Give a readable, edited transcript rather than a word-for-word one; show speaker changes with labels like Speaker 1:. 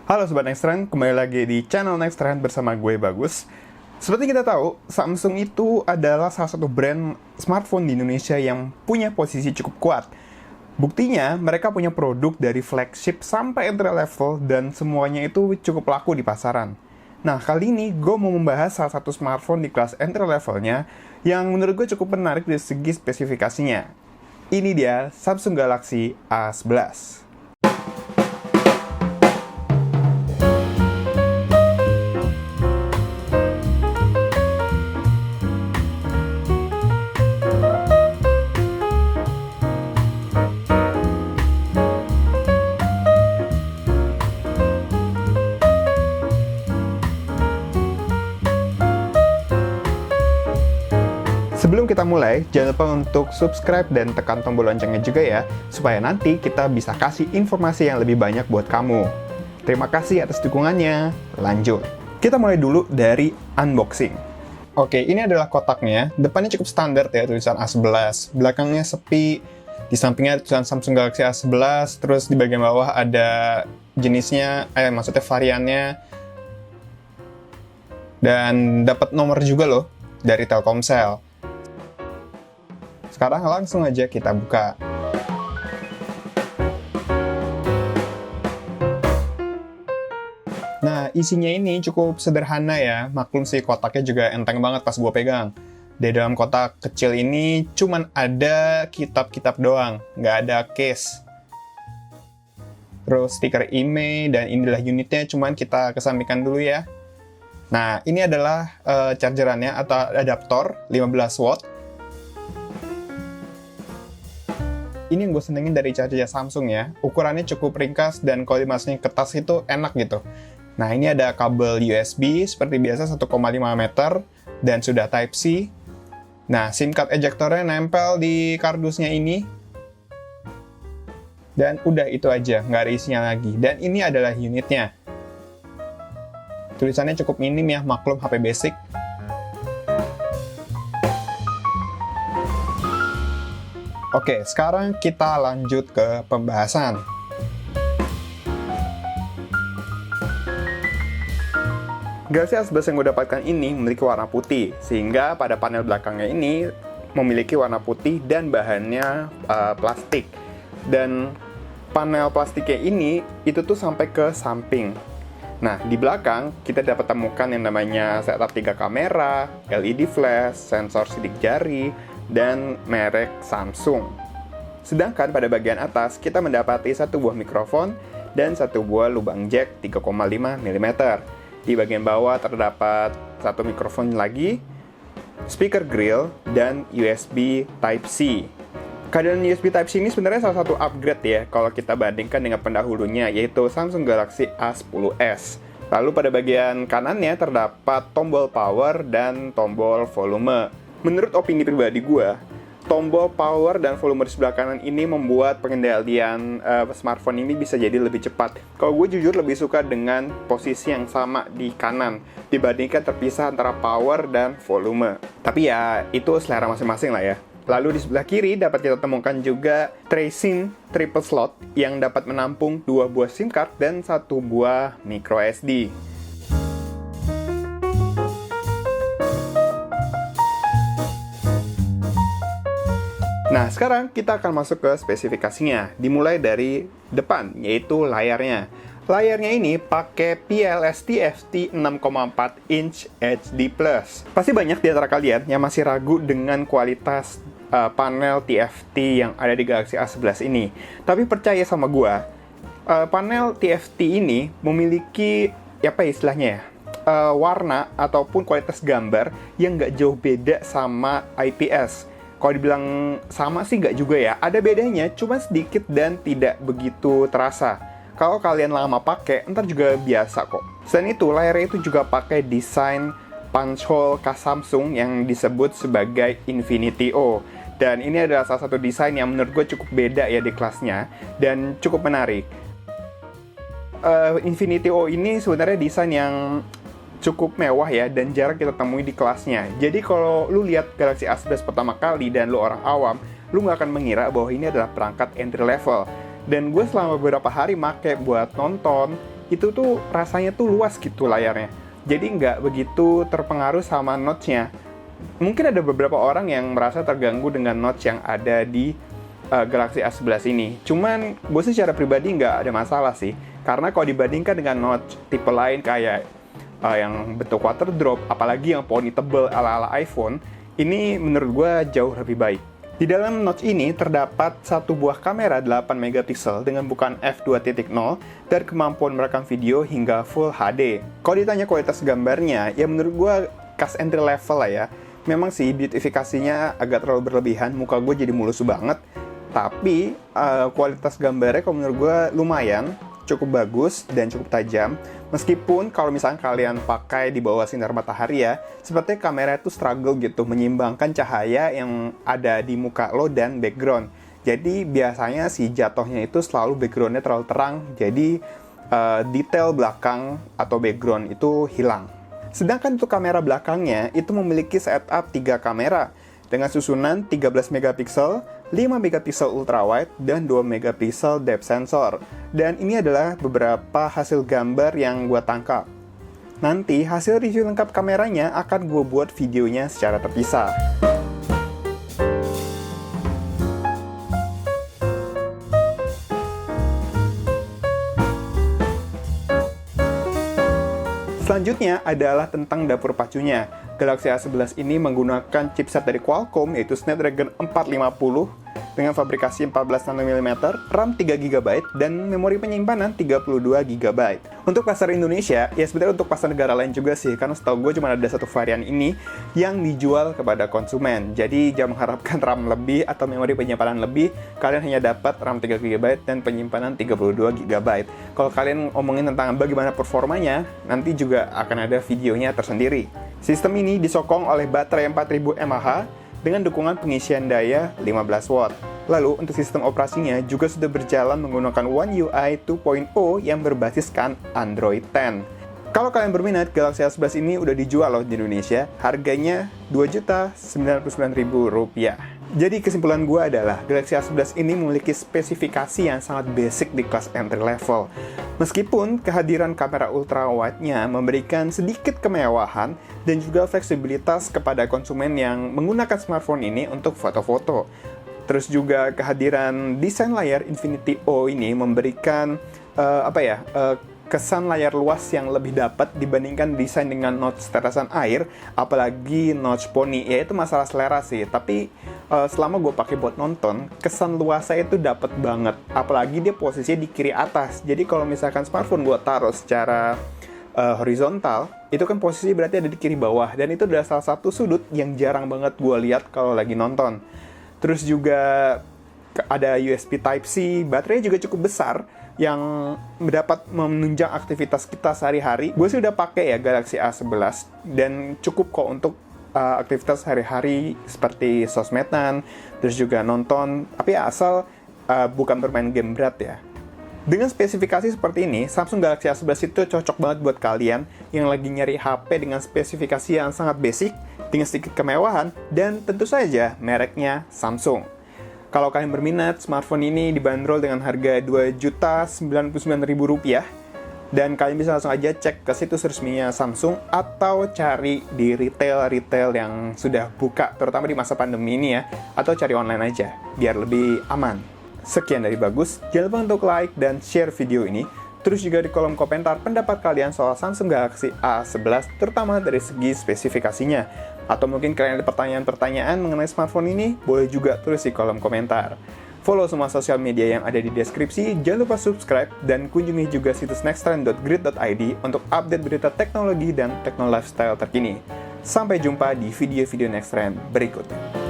Speaker 1: Halo Sobat Nextrend, kembali lagi di channel Nextrend bersama gue Bagus. Seperti kita tahu, Samsung itu adalah salah satu brand smartphone di Indonesia yang punya posisi cukup kuat. Buktinya, mereka punya produk dari flagship sampai entry level dan semuanya itu cukup laku di pasaran. Nah, kali ini gue mau membahas salah satu smartphone di kelas entry levelnya yang menurut gue cukup menarik dari segi spesifikasinya. Ini dia Samsung Galaxy A11. Sebelum kita mulai, jangan lupa untuk subscribe dan tekan tombol loncengnya juga ya, supaya nanti kita bisa kasih informasi yang lebih banyak buat kamu. Terima kasih atas dukungannya. Lanjut. Kita mulai dulu dari unboxing. Oke, ini adalah kotaknya. Depannya cukup standar ya, tulisan A11. Belakangnya sepi. Di sampingnya tulisan Samsung Galaxy A11. Terus di bagian bawah ada jenisnya, maksudnya variannya. Dan dapat nomor juga loh, dari Telkomsel. Sekarang langsung aja kita buka. Nah, isinya ini cukup sederhana ya. Maklum sih, kotaknya juga enteng banget pas gue pegang. Di dalam kotak kecil ini cuman ada kitab-kitab doang, nggak ada case. Terus stiker IMEI, dan inilah unitnya, cuman kita kesampingkan dulu ya. Nah, ini adalah chargerannya atau adaptor 15 watt. Ini yang gue senengin dari chargernya Samsung ya. Ukurannya cukup ringkas dan kalau dimasukin ke tas itu enak gitu. Nah, ini ada kabel USB seperti biasa 1,5 meter dan sudah Type-C. Nah, SIM card ejectornya nempel di kardusnya ini. Dan udah itu aja, nggak ada isinya lagi. Dan ini adalah unitnya. Tulisannya cukup minim ya, maklum HP basic. Oke, sekarang kita lanjut ke pembahasan. Galaxy A11 yang gue dapatkan ini memiliki warna putih, sehingga pada panel belakangnya ini memiliki warna putih dan bahannya plastik. Dan panel plastiknya ini itu tuh sampai ke samping. Nah, di belakang kita dapat temukan yang namanya setup 3 kamera, LED flash, sensor sidik jari, dan merek Samsung. Sedangkan pada bagian atas kita mendapati satu buah mikrofon dan satu buah lubang jack 3,5 mm. Di bagian bawah terdapat satu mikrofon lagi, speaker grill, dan USB Type-C. Kehadiran USB Type-C ini sebenarnya salah satu upgrade ya kalau kita bandingkan dengan pendahulunya, yaitu Samsung Galaxy A10s. Lalu pada bagian kanannya terdapat tombol power dan tombol volume. Menurut opini pribadi gue, tombol power dan volume di sebelah kanan ini membuat pengendalian smartphone ini bisa jadi lebih cepat. Kalau gue jujur lebih suka dengan posisi yang sama di kanan dibandingkan terpisah antara power dan volume. Tapi ya, itu selera masing-masing lah ya. Lalu di sebelah kiri dapat kita temukan juga tray SIM triple slot yang dapat menampung 2 buah SIM card dan 1 buah micro SD. Nah, sekarang kita akan masuk ke spesifikasinya. Dimulai dari depan, yaitu layarnya. Layarnya ini pakai PLS TFT 6,4 inch HD+. Pasti banyak di antara kalian yang masih ragu dengan kualitas panel TFT yang ada di Galaxy A11 ini. Tapi percaya sama gua, panel TFT ini memiliki, apa istilahnya ya, warna ataupun kualitas gambar yang nggak jauh beda sama IPS. Kalau dibilang sama sih nggak juga ya, ada bedanya, cuma sedikit dan tidak begitu terasa. Kalau kalian lama pakai, ntar juga biasa kok. Selain itu, layarnya itu juga pakai desain punch hole khas Samsung yang disebut sebagai Infinity O. Dan ini adalah salah satu desain yang menurut gue cukup beda ya di kelasnya, dan cukup menarik. Infinity O ini sebenarnya desain yang cukup mewah ya, dan jarang kita temui di kelasnya. Jadi kalau lu lihat Galaxy A11 pertama kali dan lu orang awam, lu nggak akan mengira bahwa ini adalah perangkat entry level. Dan gue selama beberapa hari make buat nonton, itu tuh rasanya tuh luas gitu layarnya. Jadi nggak begitu terpengaruh sama notch-nya. Mungkin ada beberapa orang yang merasa terganggu dengan notch yang ada di Galaxy A11 ini. Cuman gue secara pribadi nggak ada masalah sih. Karena kalau dibandingkan dengan notch tipe lain kayak yang bentuk water drop, apalagi yang ponytable ala-ala iPhone, ini menurut gue jauh lebih baik. Di dalam notch ini terdapat satu buah kamera 8 megapiksel dengan bukaan f2.0 dan kemampuan merekam video hingga Full HD. Kalau ditanya kualitas gambarnya, ya menurut gue kas entry level lah ya. Memang sih beautifikasinya agak terlalu berlebihan, muka gue jadi mulus banget. Tapi kualitas gambarnya kalau menurut gue lumayan, cukup bagus dan cukup tajam. Meskipun kalau misalnya kalian pakai di bawah sinar matahari ya, seperti kamera itu struggle gitu menyimbangkan cahaya yang ada di muka lo dan background. Jadi biasanya si jatuhnya itu selalu backgroundnya terlalu terang, jadi detail belakang atau background itu hilang. Sedangkan untuk kamera belakangnya itu memiliki setup 3 kamera dengan susunan 13 megapiksel, 5 megapiksel ultrawide, dan 2 megapiksel depth sensor. Dan ini adalah beberapa hasil gambar yang gue tangkap. Nanti hasil review lengkap kameranya akan gue buat videonya secara terpisah. Selanjutnya adalah tentang dapur pacunya. Galaxy A11 ini menggunakan chipset dari Qualcomm yaitu Snapdragon 450 dengan fabrikasi 14nm, RAM 3GB, dan memori penyimpanan 32GB. Untuk pasar Indonesia, ya sebenarnya untuk pasar negara lain juga sih, karena setahu gue cuma ada satu varian ini yang dijual kepada konsumen. Jadi jangan mengharapkan RAM lebih atau memori penyimpanan lebih, kalian hanya dapat RAM 3GB dan penyimpanan 32GB. Kalau kalian ngomongin tentang bagaimana performanya, nanti juga akan ada videonya tersendiri. Sistem ini disokong oleh baterai 4000 mAh dengan dukungan pengisian daya 15 watt. Lalu, untuk sistem operasinya juga sudah berjalan menggunakan One UI 2.0 yang berbasiskan Android 10. Kalau kalian berminat, Galaxy A11 ini udah dijual loh di Indonesia, harganya Rp2.099.000. Jadi kesimpulan gue adalah, Galaxy A11 ini memiliki spesifikasi yang sangat basic di kelas entry level. Meskipun kehadiran kamera ultrawide-nya memberikan sedikit kemewahan dan juga fleksibilitas kepada konsumen yang menggunakan smartphone ini untuk foto-foto. Terus juga kehadiran desain layar Infinity O ini memberikan kesan layar luas yang lebih dapat dibandingkan desain dengan notch tetesan air, apalagi notch poni. Ya itu masalah selera sih, tapi selama gue pakai buat nonton, kesan luasnya itu dapat banget. Apalagi dia posisinya di kiri atas. Jadi kalau misalkan smartphone gue taruh secara horizontal, itu kan posisi berarti ada di kiri bawah, dan itu adalah salah satu sudut yang jarang banget gue lihat kalau lagi nonton. Terus juga ada USB Type-C, baterainya juga cukup besar yang dapat menunjang aktivitas kita sehari-hari. Gue sih udah pakai ya Galaxy A11 dan cukup kok untuk aktivitas sehari-hari seperti sosmedan, terus juga nonton, tapi asal bukan bermain game berat ya. Dengan spesifikasi seperti ini, Samsung Galaxy A11 itu cocok banget buat kalian yang lagi nyari HP dengan spesifikasi yang sangat basic, dengan sedikit kemewahan, dan tentu saja mereknya Samsung. Kalau kalian berminat, smartphone ini dibanderol dengan harga Rp2.099.000, dan kalian bisa langsung aja cek ke situs resminya Samsung atau cari di retail-retail yang sudah buka, terutama di masa pandemi ini ya, atau cari online aja, biar lebih aman. Sekian dari Bagus, jangan lupa untuk like dan share video ini. Terus juga di kolom komentar pendapat kalian soal Samsung Galaxy A11, terutama dari segi spesifikasinya. Atau mungkin kalian ada pertanyaan-pertanyaan mengenai smartphone ini, boleh juga tulis di kolom komentar. Follow semua sosial media yang ada di deskripsi, jangan lupa subscribe, dan kunjungi juga situs nexttrend.grid.id untuk update berita teknologi dan techno lifestyle terkini. Sampai jumpa di video-video Next Trend berikutnya.